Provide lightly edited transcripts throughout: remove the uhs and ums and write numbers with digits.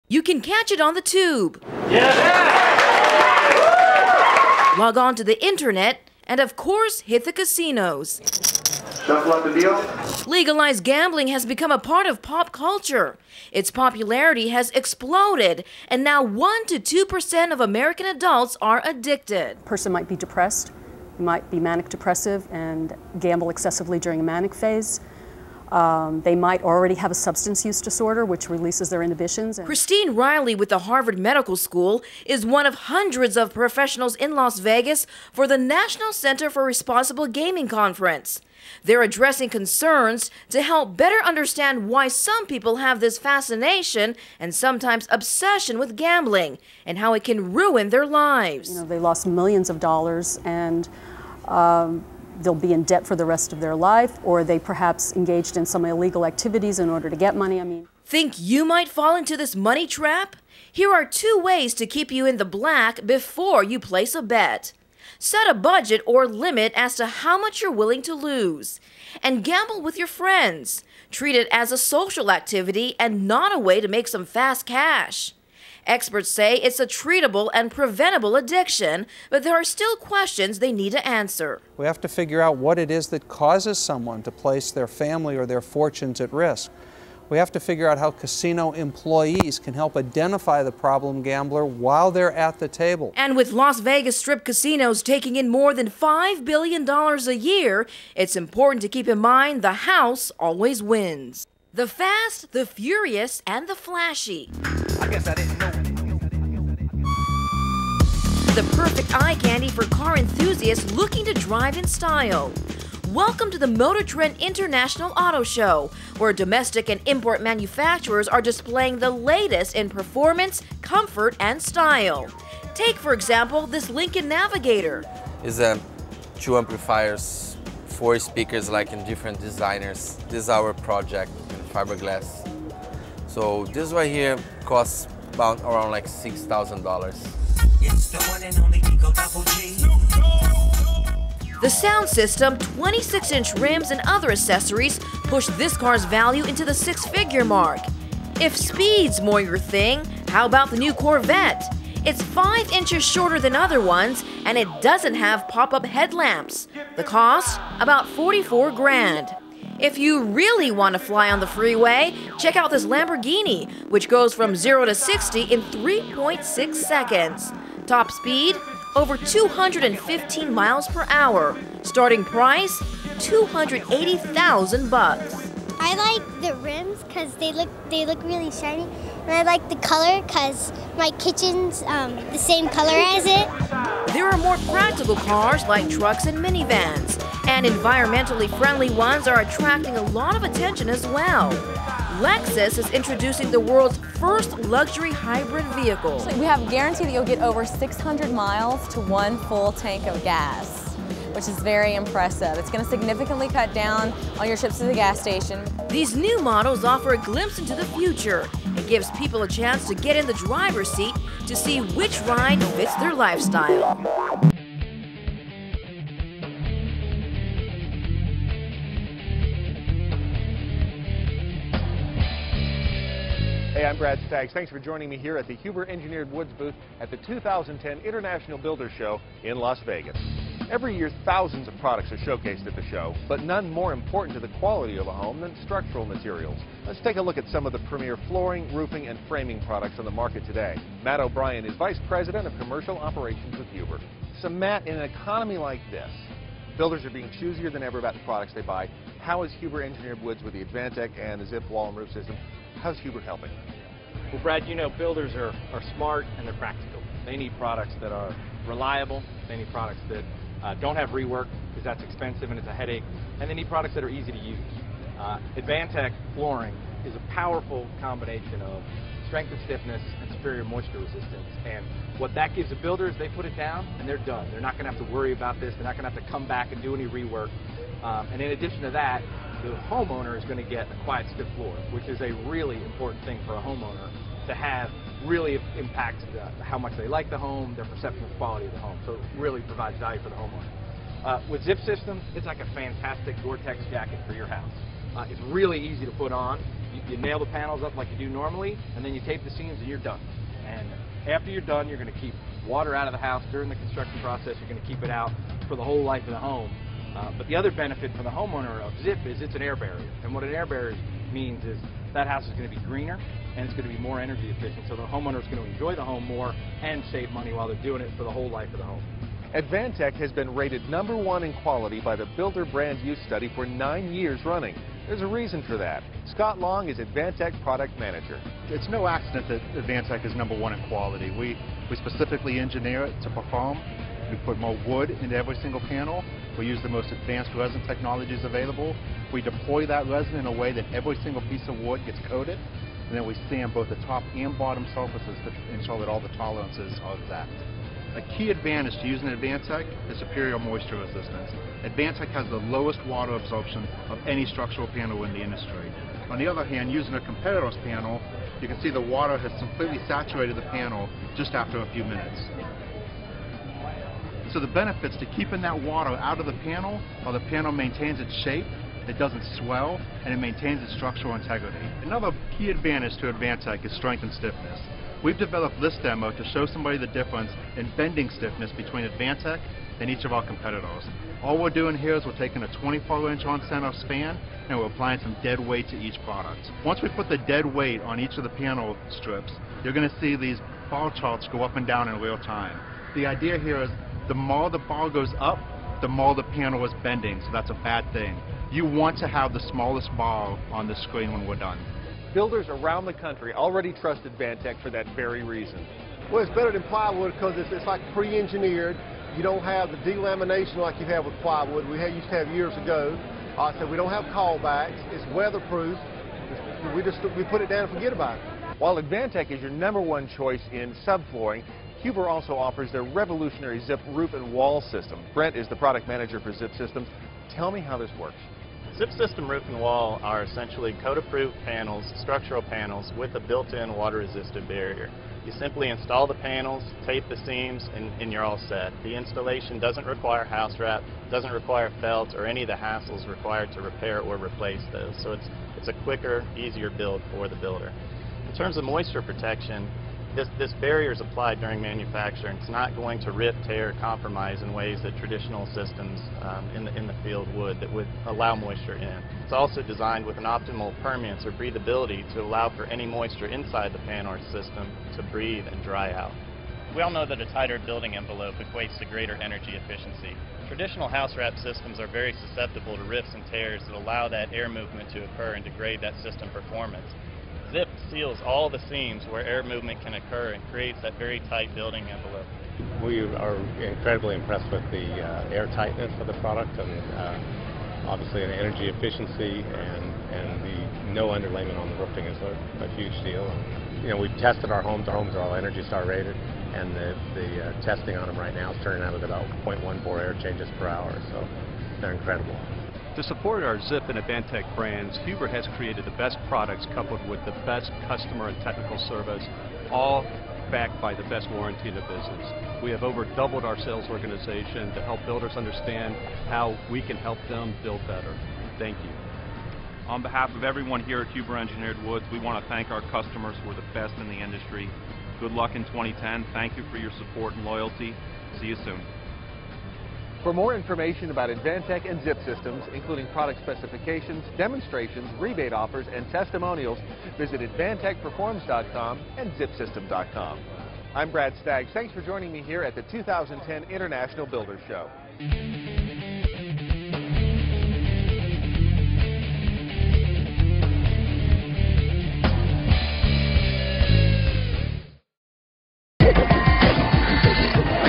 You can catch it on the tube. Log on to the internet and, of course, hit the casinos. Shuffle up the deal. Legalized gambling has become a part of pop culture. Its popularity has exploded, and now 1 to 2% of American adults are addicted. A person might be depressed, might be manic depressive and gamble excessively during a manic phase. They might already have a substance use disorder, which releases their inhibitions. Christine Riley with the Harvard Medical School is one of hundreds of professionals in Las Vegas for the National Center for Responsible Gaming Conference. They're addressing concerns to help better understand why some people have this fascination and sometimes obsession with gambling and how it can ruin their lives. You know, they lost millions of dollars and they'll be in debt for the rest of their life, or they perhaps engaged in some illegal activities in order to get money. Think you might fall into this money trap? Here are 2 ways to keep you in the black before you place a bet. Set a budget or limit as to how much you're willing to lose. And gamble with your friends. Treat it as a social activity and not a way to make some fast cash. Experts say it's a treatable and preventable addiction, but there are still questions they need to answer. We have to figure out what it is that causes someone to place their family or their fortunes at risk. We have to figure out how casino employees can help identify the problem gambler while they're at the table. And with Las Vegas Strip casinos taking in more than $5 billion a year, it's important to keep in mind the house always wins. The fast, the furious, and the flashy. I guess I didn't know. The perfect eye candy for car enthusiasts looking to drive in style. Welcome to the Motor Trend International Auto Show, where domestic and import manufacturers are displaying the latest in performance, comfort, and style. Take, for example, this Lincoln Navigator. It's 2 amplifiers, 4 speakers like in different designers. This is our project in fiberglass. So this right here costs about around like $6,000. It's the one and only Nico Double G. The sound system, 26-inch rims, and other accessories push this car's value into the 6-figure mark. If speed's more your thing, how about the new Corvette? It's 5 inches shorter than other ones, and it doesn't have pop-up headlamps. The cost? About $44 grand. If you really want to fly on the freeway, check out this Lamborghini, which goes from 0 to 60 in 3.6 seconds. Top speed? Over 215 miles per hour. Starting price? $280,000. I like the rims because they look really shiny, and I like the color because my kitchen's the same color as it. There are more practical cars like trucks and minivans, and environmentally friendly ones are attracting a lot of attention as well. Lexus is introducing the world's first luxury hybrid vehicle. We have a guarantee that you'll get over 600 miles to 1 full tank of gas, which is very impressive. It's going to significantly cut down on your trips to the gas station. These new models offer a glimpse into the future. It gives people a chance to get in the driver's seat to see which ride fits their lifestyle. Hey, I'm Brad Staggs. Thanks for joining me here at the Huber Engineered Woods booth at the 2010 International Builder Show in Las Vegas. Every year, thousands of products are showcased at the show, but none more important to the quality of a home than structural materials. Let's take a look at some of the premier flooring, roofing, and framing products on the market today. Matt O'Brien is Vice President of Commercial Operations with Huber. So Matt, in an economy like this, builders are being choosier than ever about the products they buy. How is Huber Engineered Woods with the Advantech and the Zip wall and roof system? How's Huber helping? Well, Brad, you know, builders are smart and they're practical. They need products that are reliable. They need products that don't have rework because that's expensive and it's a headache. And they need products that are easy to use. Advantech flooring is a powerful combination of strength and stiffness and superior moisture resistance. And what that gives the builders, they put it down and they're done. They're not going to have to worry about this. They're not going to have to come back and do any rework. And in addition to that, the homeowner is going to get a quiet, stiff floor, which is a really important thing for a homeowner to have. Really impacts how much they like the home, their perception of quality of the home. So it really provides value for the homeowner. With Zip System, it's like a fantastic Gore-Tex jacket for your house. It's really easy to put on. You nail the panels up like you do normally, and then you tape the seams and you're done. And after you're done, you're going to keep water out of the house during the construction process. You're going to keep it out for the whole life of the home. But the other benefit for the homeowner of Zip is it's an air barrier. And what an air barrier means is that house is going to be greener and it's going to be more energy efficient. So the homeowner is going to enjoy the home more and save money while they're doing it for the whole life of the home. Advantech has been rated #1 in quality by the Builder Brand Use Study for 9 years running. There's a reason for that. Scott Long is Advantech Product Manager. It's no accident that Advantech is #1 in quality. We specifically engineer it to perform. We put more wood into every single panel. We use the most advanced resin technologies available. We deploy that resin in a way that every single piece of wood gets coated, and then we sand both the top and bottom surfaces to ensure that all the tolerances are exact. A key advantage to using Advantech is superior moisture resistance. Advantech has the lowest water absorption of any structural panel in the industry. On the other hand, using a competitor's panel, you can see the water has completely saturated the panel just after a few minutes. So the benefits to keeping that water out of the panel while the panel maintains its shape, it doesn't swell, and it maintains its structural integrity. Another key advantage to Advantech is strength and stiffness. We've developed this demo to show somebody the difference in bending stiffness between Advantech and each of our competitors. All we're doing here is we're taking a 24-inch on-center span and we're applying some dead weight to each product. Once we put the dead weight on each of the panel strips, you're going to see these bar charts go up and down in real time. The idea here is the more the bar goes up, the more the panel is bending, so that's a bad thing. You want to have the smallest bar on the screen when we're done. Builders around the country already trust Advantech for that very reason. Well, it's better than plywood because it's like pre-engineered. You don't have the delamination like you have with plywood we used to have years ago. So we don't have callbacks. It's weatherproof. We put it down and forget about it. While Advantech is your #1 choice in subflooring, Huber also offers their revolutionary Zip roof and wall system. Brent is the product manager for Zip Systems. Tell me how this works. Zip System Roof and Wall are essentially code-approved panels, structural panels, with a built-in water-resistant barrier. You simply install the panels, tape the seams, and you're all set. The installation doesn't require house wrap, doesn't require felt, or any of the hassles required to repair or replace those. So it's a quicker, easier build for the builder. In terms of moisture protection, this barrier is applied during manufacture, and it's not going to rip, tear, compromise in ways that traditional systems in the field would, that would allow moisture in. It's also designed with an optimal permeance or breathability to allow for any moisture inside the panel or system to breathe and dry out. We all know that a tighter building envelope equates to greater energy efficiency. Traditional house wrap systems are very susceptible to rips and tears that allow that air movement to occur and degrade that system performance. Zip seals all the seams where air movement can occur and creates that very tight building envelope. We are incredibly impressed with the air tightness of the product, and obviously an energy efficiency, and the no underlayment on the roofing is a huge deal. You know, we've tested our homes. Our homes are all Energy Star rated, and the testing on them right now is turning out at about 0.14 air changes per hour, so they're incredible. To support our Zip and Advantech brands, Huber has created the best products coupled with the best customer and technical service, all backed by the best warranty in the business. We have over doubled our sales organization to help builders understand how we can help them build better. Thank you. On behalf of everyone here at Huber Engineered Woods, we want to thank our customers who are the best in the industry. Good luck in 2010. Thank you for your support and loyalty. See you soon. For more information about Advantech and Zip Systems, including product specifications, demonstrations, rebate offers, and testimonials, visit AdvantechPerforms.com and ZipSystem.com. I'm Brad Staggs. Thanks for joining me here at the 2010 International Builders Show.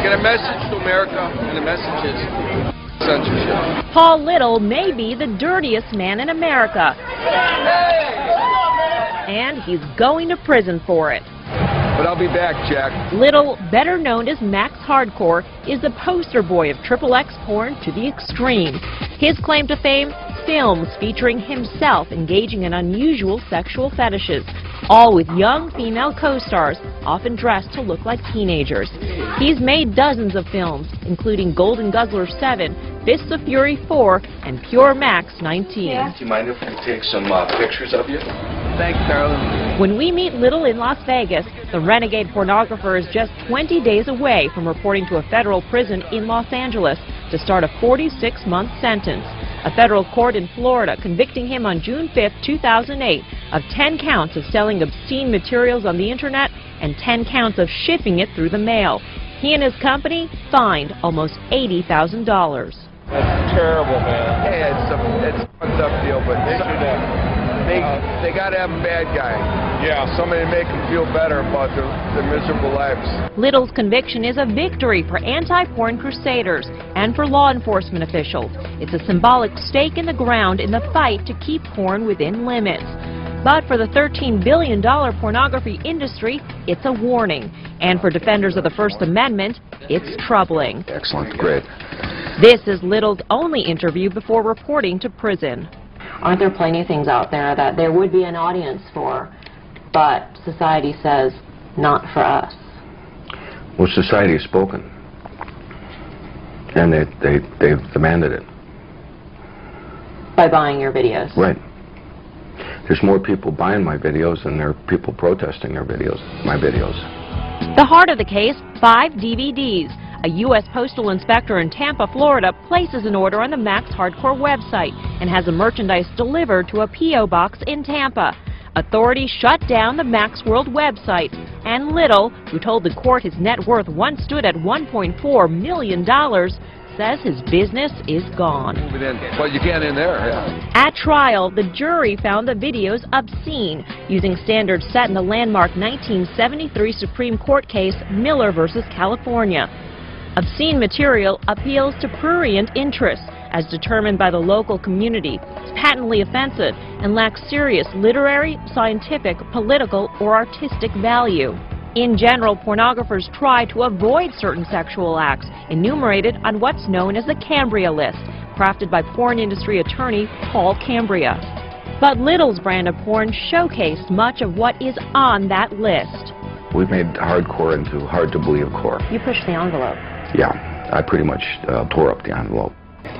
A message to America, and the message is censorship. Paul Little may be the dirtiest man in America, and he's going to prison for it. But I'll be back, Jack. Little, better known as Max Hardcore, is the poster boy of XXX porn to the extreme. His claim to fame? Films featuring himself engaging in unusual sexual fetishes, all with young female co-stars, often dressed to look like teenagers. He's made dozens of films, including Golden Guzzler 7, Fists of Fury 4, and Pure Max 19. Do you mind if we take some pictures of you? Thanks, Carolyn. When we meet Little in Las Vegas, the renegade pornographer is just 20 days away from reporting to a federal prison in Los Angeles to start a 46-month sentence. A federal court in Florida convicting him on June 5, 2008 of 10 counts of selling obscene materials on the internet and 10 counts of shipping it through the mail. He and his company fined almost $80,000. That's terrible, man. Hey, it's a fucked up deal, but they got to have a bad guy. Yeah, somebody to make them feel better about their miserable lives. Little's conviction is a victory for anti-porn crusaders and for law enforcement officials. It's a symbolic stake in the ground in the fight to keep porn within limits. But for the $13 billion pornography industry, it's a warning. And for defenders of the First Amendment, it's troubling. Excellent, great. This is Little's only interview before reporting to prison. Aren't there plenty of things out there that there would be an audience for, but society says, not for us? Well, society has spoken, and they've demanded it. By buying your videos? Right. There's more people buying my videos than there are people protesting my videos. The heart of the case, 5 DVDs. A U.S. postal inspector in Tampa, Florida, places an order on the Max Hardcore website and has the merchandise delivered to a P.O. box in Tampa. Authorities shut down the Max World website, and Little, who told the court his net worth once stood at $1.4 million, says his business is gone. Well, you can't in there, yeah. At trial, the jury found the videos obscene, using standards set in the landmark 1973 Supreme Court case Miller v. California. Obscene material appeals to prurient interests, as determined by the local community, is patently offensive, and lacks serious literary, scientific, political, or artistic value. In general, pornographers try to avoid certain sexual acts enumerated on what's known as the Cambria list, crafted by porn industry attorney Paul Cambria. But Little's brand of porn showcased much of what is on that list. We've made hardcore into hard-to-believe core. You pushed the envelope. Yeah, I pretty much tore up the envelope.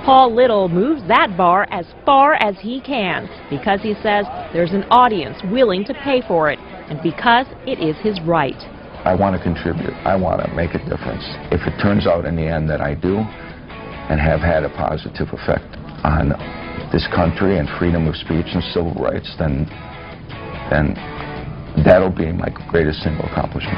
Paul Little moves that bar as far as he can because he says there's an audience willing to pay for it and because it is his right. I want to contribute. I want to make a difference. If it turns out in the end that I do and have had a positive effect on this country and freedom of speech and civil rights, then that'll be my greatest single accomplishment.